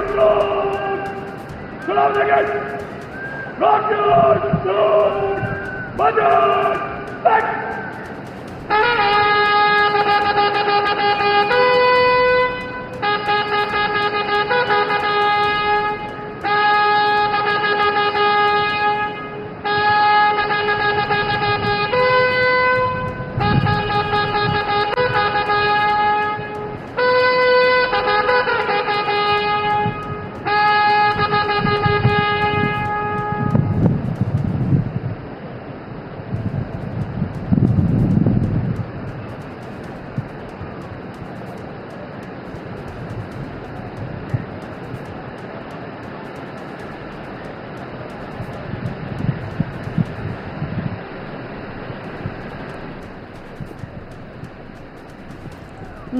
control! Surrounding it! Rockets! Salute! Buttons! Back!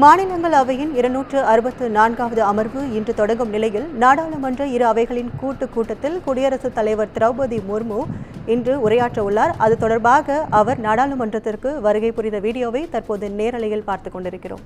மாநிலங்களவையின் 264வது அமர்வு இன்று தொடங்கும் நிலையில் நாடாளுமன்ற இரு அவைகளின் கூட்டத்தில் குடியரசுத் தலைவர் திரௌபதி முர்மு இன்று உரையாற்ற உள்ளார். அது தொடர்பாக அவர் நாடாளுமன்றத்திற்கு வருகை புரிந்த வீடியோவை தற்போது நேரலையில் பார்த்துக் கொண்டிருக்கிறோம்.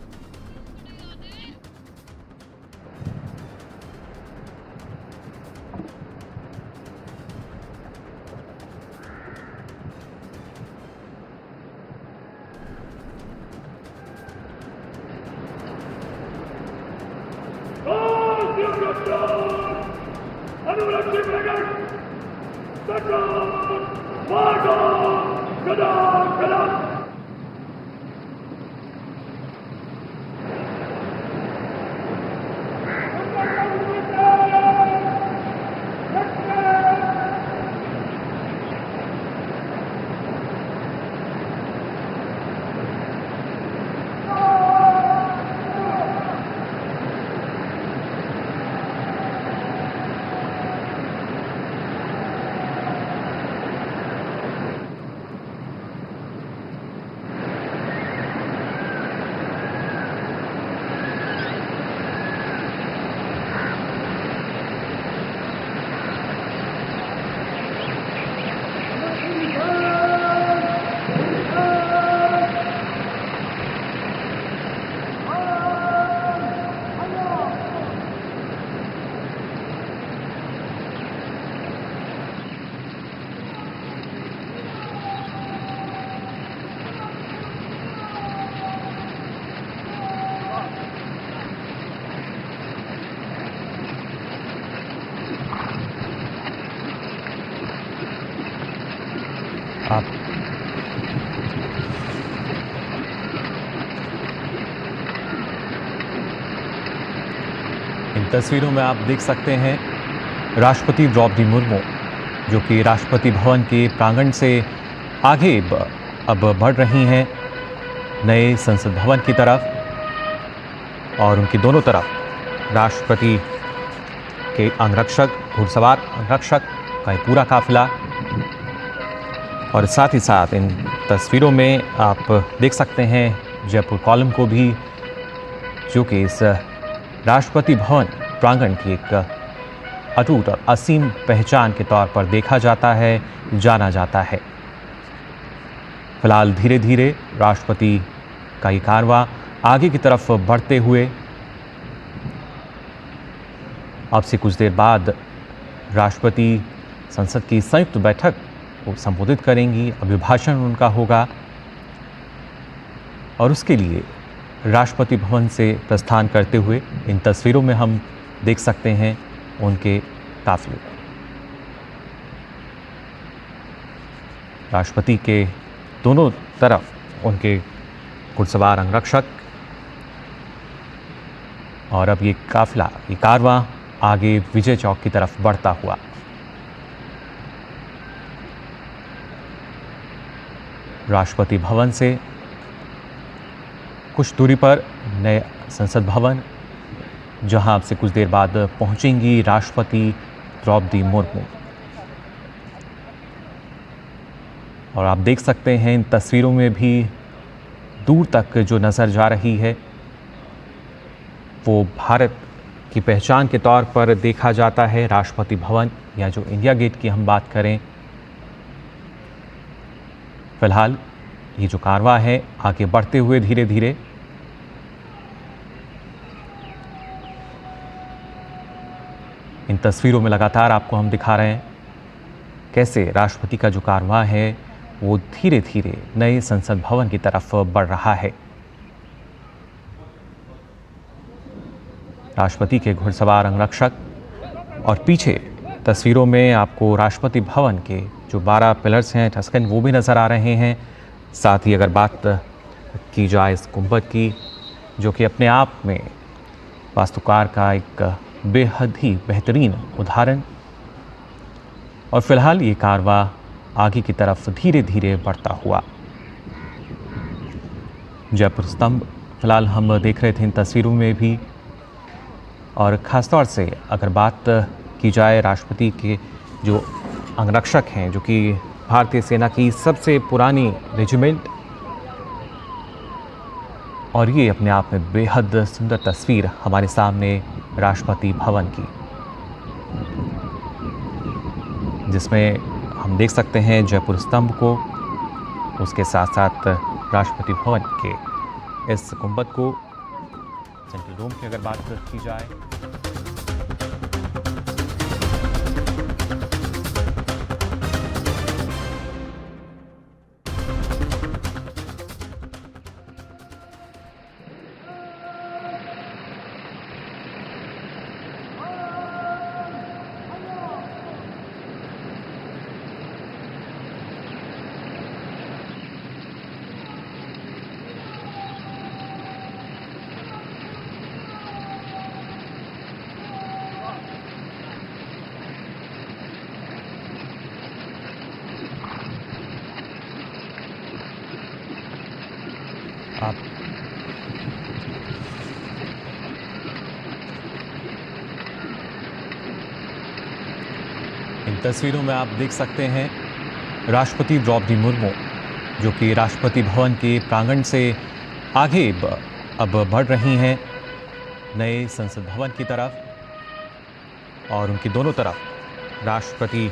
इन तस्वीरों में आप देख सकते हैं राष्ट्रपति द्रौपदी मुर्मू जो कि राष्ट्रपति भवन के प्रांगण से आगे अब बढ़ रही हैं नए संसद भवन की तरफ और उनकी दोनों तरफ राष्ट्रपति के अंगरक्षक, घुड़सवार अंगरक्षक का ये पूरा काफिला। और साथ ही साथ इन तस्वीरों में आप देख सकते हैं जयपुर कॉलम को भी, जो कि इस राष्ट्रपति भवन प्रांगण की एक अटूट और असीम पहचान के तौर पर देखा जाता है, जाना जाता है। फिलहाल धीरे धीरे राष्ट्रपति का ये कारवां आगे की तरफ बढ़ते हुए अब से कुछ देर बाद राष्ट्रपति संसद की संयुक्त बैठक को संबोधित करेंगी, अभिभाषण उनका होगा और उसके लिए राष्ट्रपति भवन से प्रस्थान करते हुए इन तस्वीरों में हम देख सकते हैं उनके काफिले। राष्ट्रपति के दोनों तरफ उनके घुड़सवार अंगरक्षक और अब ये काफिला, ये कारवां आगे विजय चौक की तरफ बढ़ता हुआ। राष्ट्रपति भवन से कुछ दूरी पर नए संसद भवन, जहां अब से कुछ देर बाद पहुंचेंगी राष्ट्रपति द्रौपदी मुर्मू। और आप देख सकते हैं इन तस्वीरों में भी दूर तक जो नज़र जा रही है वो भारत की पहचान के तौर पर देखा जाता है। राष्ट्रपति भवन या जो इंडिया गेट की हम बात करें, फिलहाल ये जो कारवां है आगे बढ़ते हुए धीरे धीरे इन तस्वीरों में लगातार आपको हम दिखा रहे हैं कैसे राष्ट्रपति का जो कारवां है वो धीरे धीरे नए संसद भवन की तरफ बढ़ रहा है। राष्ट्रपति के घुड़सवार अंगरक्षक और पीछे तस्वीरों में आपको राष्ट्रपति भवन के जो 12 पिलर्स हैं टस्कन वो भी नज़र आ रहे हैं। साथ ही अगर बात की जाए इस गुंबद की, जो कि अपने आप में वास्तुकार का एक बेहद ही बेहतरीन उदाहरण, और फिलहाल ये कारवां आगे की तरफ धीरे धीरे बढ़ता हुआ। जयपुर स्तंभ फिलहाल हम देख रहे थे इन तस्वीरों में भी, और ख़ासतौर से अगर बात की जाए राष्ट्रपति के जो अंगरक्षक हैं, जो कि भारतीय सेना की सबसे पुरानी रेजिमेंट, और ये अपने आप में बेहद सुंदर तस्वीर हमारे सामने राष्ट्रपति भवन की, जिसमें हम देख सकते हैं जयपुर स्तंभ को, उसके साथ साथ राष्ट्रपति भवन के इस गुंबद को। सेंट्रल डोम की अगर बात की जाए आप इन तस्वीरों में आप देख सकते हैं राष्ट्रपति द्रौपदी मुर्मू, जो कि राष्ट्रपति भवन के प्रांगण से आगे अब बढ़ रही हैं नए संसद भवन की तरफ, और उनकी दोनों तरफ राष्ट्रपति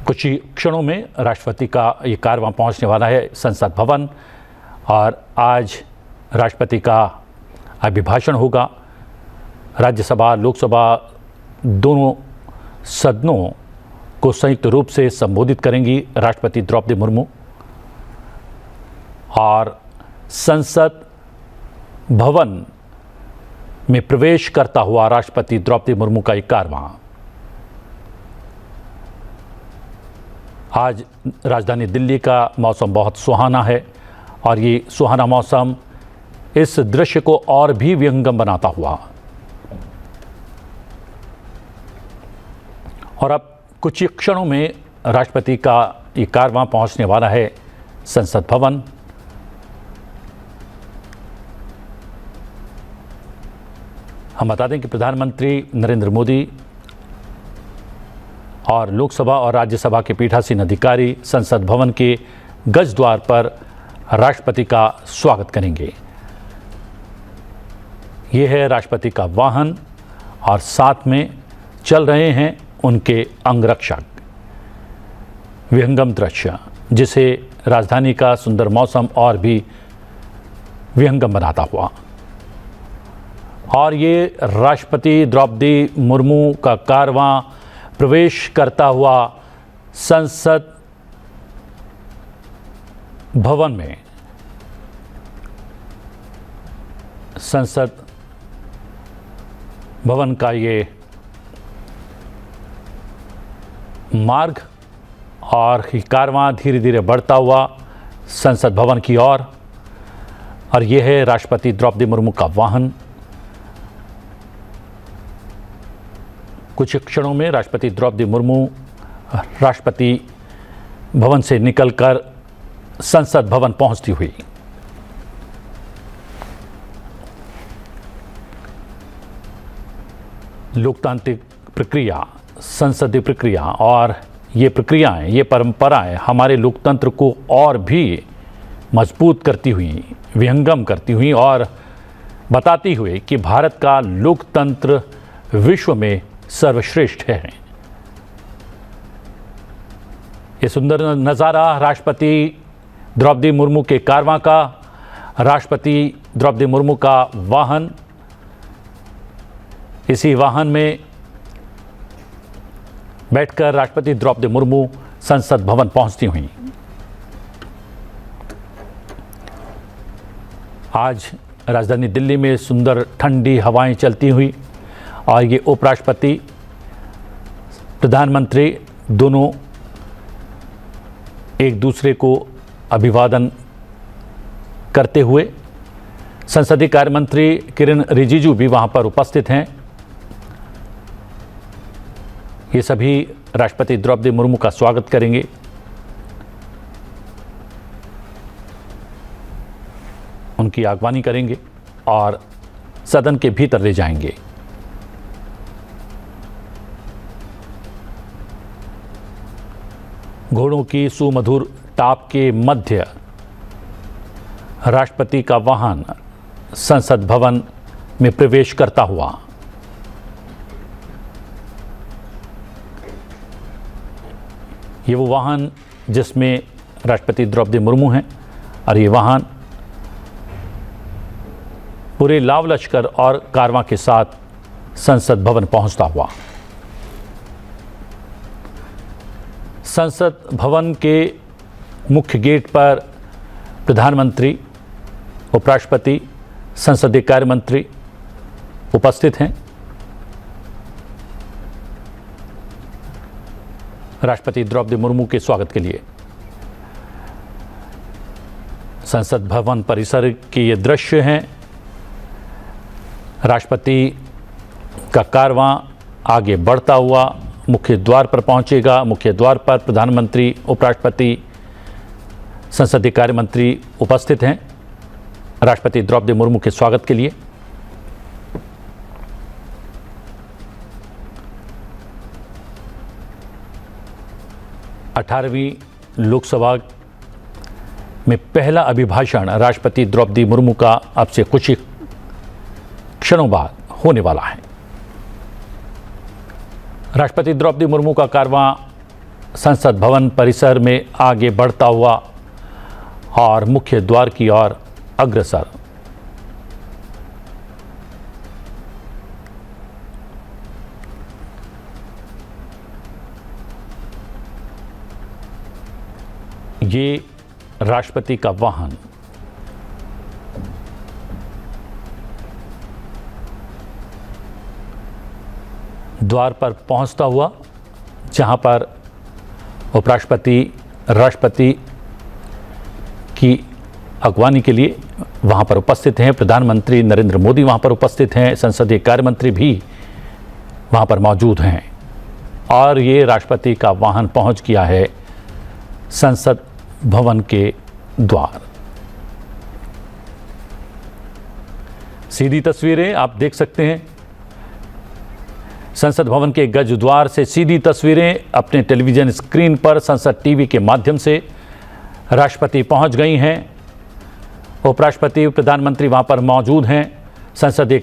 कुछ ही क्षणों में राष्ट्रपति का ये कारवां पहुंचने वाला है संसद भवन, और आज राष्ट्रपति का अभिभाषण होगा। राज्यसभा लोकसभा दोनों सदनों को संयुक्त रूप से संबोधित करेंगी राष्ट्रपति द्रौपदी मुर्मू, और संसद भवन में प्रवेश करता हुआ राष्ट्रपति द्रौपदी मुर्मू का ये कारवां आज राजधानी दिल्ली का मौसम बहुत सुहाना है, और ये सुहाना मौसम इस दृश्य को और भी विहंगम बनाता हुआ। और अब कुछ ही क्षणों में राष्ट्रपति का ये कारवां पहुंचने वाला है संसद भवन। हम बता दें कि प्रधानमंत्री नरेंद्र मोदी और लोकसभा और राज्यसभा के पीठासीन अधिकारी संसद भवन के गज द्वार पर राष्ट्रपति का स्वागत करेंगे। ये है राष्ट्रपति का वाहन, और साथ में चल रहे हैं उनके अंगरक्षक। विहंगम दृश्य जिसे राजधानी का सुंदर मौसम और भी विहंगम बनाता हुआ। और ये राष्ट्रपति द्रौपदी मुर्मू का कारवां प्रवेश करता हुआ संसद भवन में, संसद भवन का ये मार्ग, और कारवां धीरे धीरे बढ़ता हुआ संसद भवन की ओर। और ये है राष्ट्रपति द्रौपदी मुर्मू का वाहन। कुछ क्षणों में राष्ट्रपति द्रौपदी मुर्मू राष्ट्रपति भवन से निकलकर संसद भवन पहुंचती हुई। लोकतांत्रिक प्रक्रिया, संसदीय प्रक्रिया और ये प्रक्रियाएं, ये परंपराएं हमारे लोकतंत्र को और भी मजबूत करती हुई, विहंगम करती हुई और बताती हुई कि भारत का लोकतंत्र विश्व में सर्वश्रेष्ठ है। ये सुंदर नज़ारा राष्ट्रपति द्रौपदी मुर्मू के कारवां का, राष्ट्रपति द्रौपदी मुर्मू का वाहन, इसी वाहन में बैठकर राष्ट्रपति द्रौपदी मुर्मू संसद भवन पहुंचती हुई। आज राजधानी दिल्ली में सुंदर ठंडी हवाएं चलती हुई और ये उपराष्ट्रपति, प्रधानमंत्री दोनों एक दूसरे को अभिवादन करते हुए, संसदीय कार्य मंत्री किरेन रिजिजू भी वहां पर उपस्थित हैं। ये सभी राष्ट्रपति द्रौपदी मुर्मू का स्वागत करेंगे। उनकी आगवानी करेंगे और सदन के भीतर ले जाएंगे। घोड़ों की सुमधुर टाप के मध्य राष्ट्रपति का वाहन संसद भवन में प्रवेश करता हुआ ये वो वाहन जिसमें राष्ट्रपति द्रौपदी मुर्मू हैं और ये वाहन पूरे लाव लश्कर और कारवां के साथ संसद भवन पहुंचता हुआ। संसद भवन के मुख्य गेट पर प्रधानमंत्री, उपराष्ट्रपति, संसदीय कार्य मंत्री उपस्थित हैं। राष्ट्रपति द्रौपदी मुर्मू के स्वागत के लिए संसद भवन परिसर के ये दृश्य हैं। राष्ट्रपति का कारवां आगे बढ़ता हुआ मुख्य द्वार पर पहुंचेगा। मुख्य द्वार पर प्रधानमंत्री, उपराष्ट्रपति, संसदीय कार्य मंत्री उपस्थित हैं राष्ट्रपति द्रौपदी मुर्मू के स्वागत के लिए। अठारहवीं लोकसभा में पहला अभिभाषण राष्ट्रपति द्रौपदी मुर्मू का अब से कुछ ही क्षणों बाद होने वाला है। राष्ट्रपति द्रौपदी मुर्मू का कारवां संसद भवन परिसर में आगे बढ़ता हुआ और मुख्य द्वार की ओर अग्रसर। ये राष्ट्रपति का वाहन द्वार पर पहुंचता हुआ, जहां पर उपराष्ट्रपति, राष्ट्रपति की अगवानी के लिए वहां पर उपस्थित हैं। प्रधानमंत्री नरेंद्र मोदी वहां पर उपस्थित हैं। संसदीय कार्य मंत्री भी वहां पर मौजूद हैं और ये राष्ट्रपति का वाहन पहुंच गया है संसद भवन के द्वार। सीधी तस्वीरें आप देख सकते हैं। संसद भवन के गज द्वार से सीधी तस्वीरें अपने टेलीविजन स्क्रीन पर संसद टीवी के माध्यम से राष्ट्रपति पहुंच गई हैं। उपराष्ट्रपति, प्रधानमंत्री वहां पर मौजूद हैं। संसदीय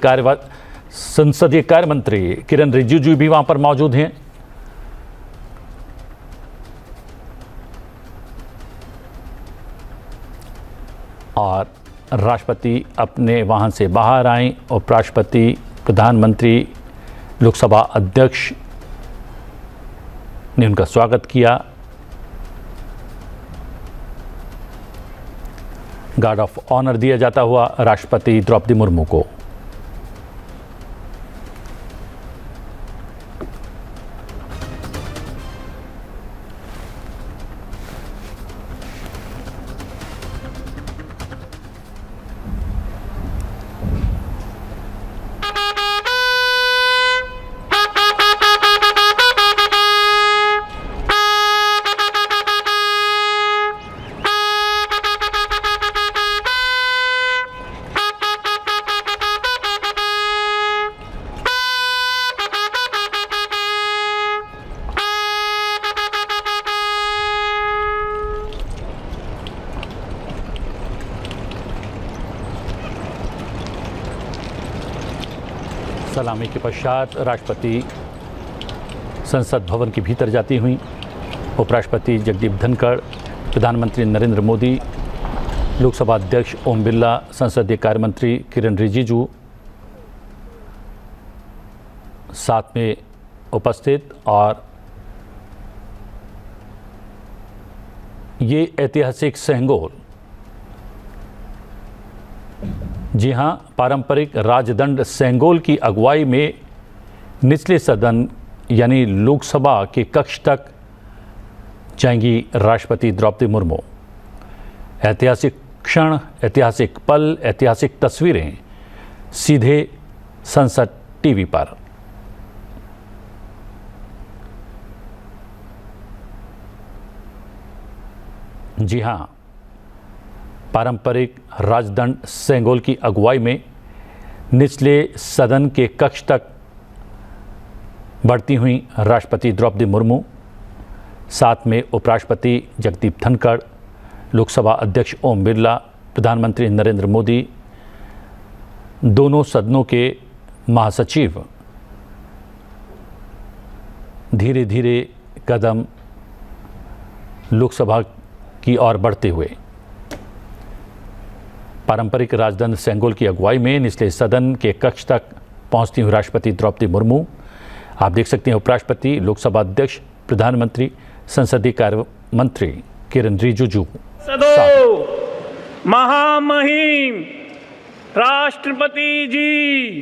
कार्य मंत्री किरेन रिजिजू भी वहां पर मौजूद हैं। और राष्ट्रपति अपने वाहन से बाहर आए। उपराष्ट्रपति, प्रधानमंत्री, लोकसभा अध्यक्ष ने उनका स्वागत किया। गार्ड ऑफ ऑनर दिया जाता हुआ राष्ट्रपति द्रौपदी मुर्मू को। सलामी के पश्चात राष्ट्रपति संसद भवन के भीतर जाती हुई। उपराष्ट्रपति जगदीप धनखड़, प्रधानमंत्री नरेंद्र मोदी, लोकसभा अध्यक्ष ओम बिरला, संसदीय कार्य मंत्री किरण रिजिजू साथ में उपस्थित। और ये ऐतिहासिक सेंगोल, जी हाँ, पारंपरिक राजदंड सेंगोल की अगुवाई में निचले सदन यानी लोकसभा के कक्ष तक जाएंगी राष्ट्रपति द्रौपदी मुर्मू। ऐतिहासिक क्षण, ऐतिहासिक पल, ऐतिहासिक तस्वीरें सीधे संसद टीवी पर। जी हाँ, पारंपरिक राजदंड सेंगोल की अगुवाई में निचले सदन के कक्ष तक बढ़ती हुई राष्ट्रपति द्रौपदी मुर्मू, साथ में उपराष्ट्रपति जगदीप धनखड़, लोकसभा अध्यक्ष ओम बिरला, प्रधानमंत्री नरेंद्र मोदी, दोनों सदनों के महासचिव धीरे धीरे कदम लोकसभा की ओर बढ़ते हुए। पारंपरिक राजदंड सेंगोल की अगुवाई में निचले सदन के कक्ष तक पहुंचती हुई राष्ट्रपति द्रौपदी मुर्मू। आप देख सकते हैं उपराष्ट्रपति, लोकसभा अध्यक्ष, प्रधानमंत्री, संसदीय कार्य मंत्री किरण रिजिजू। महामहिम राष्ट्रपति जी।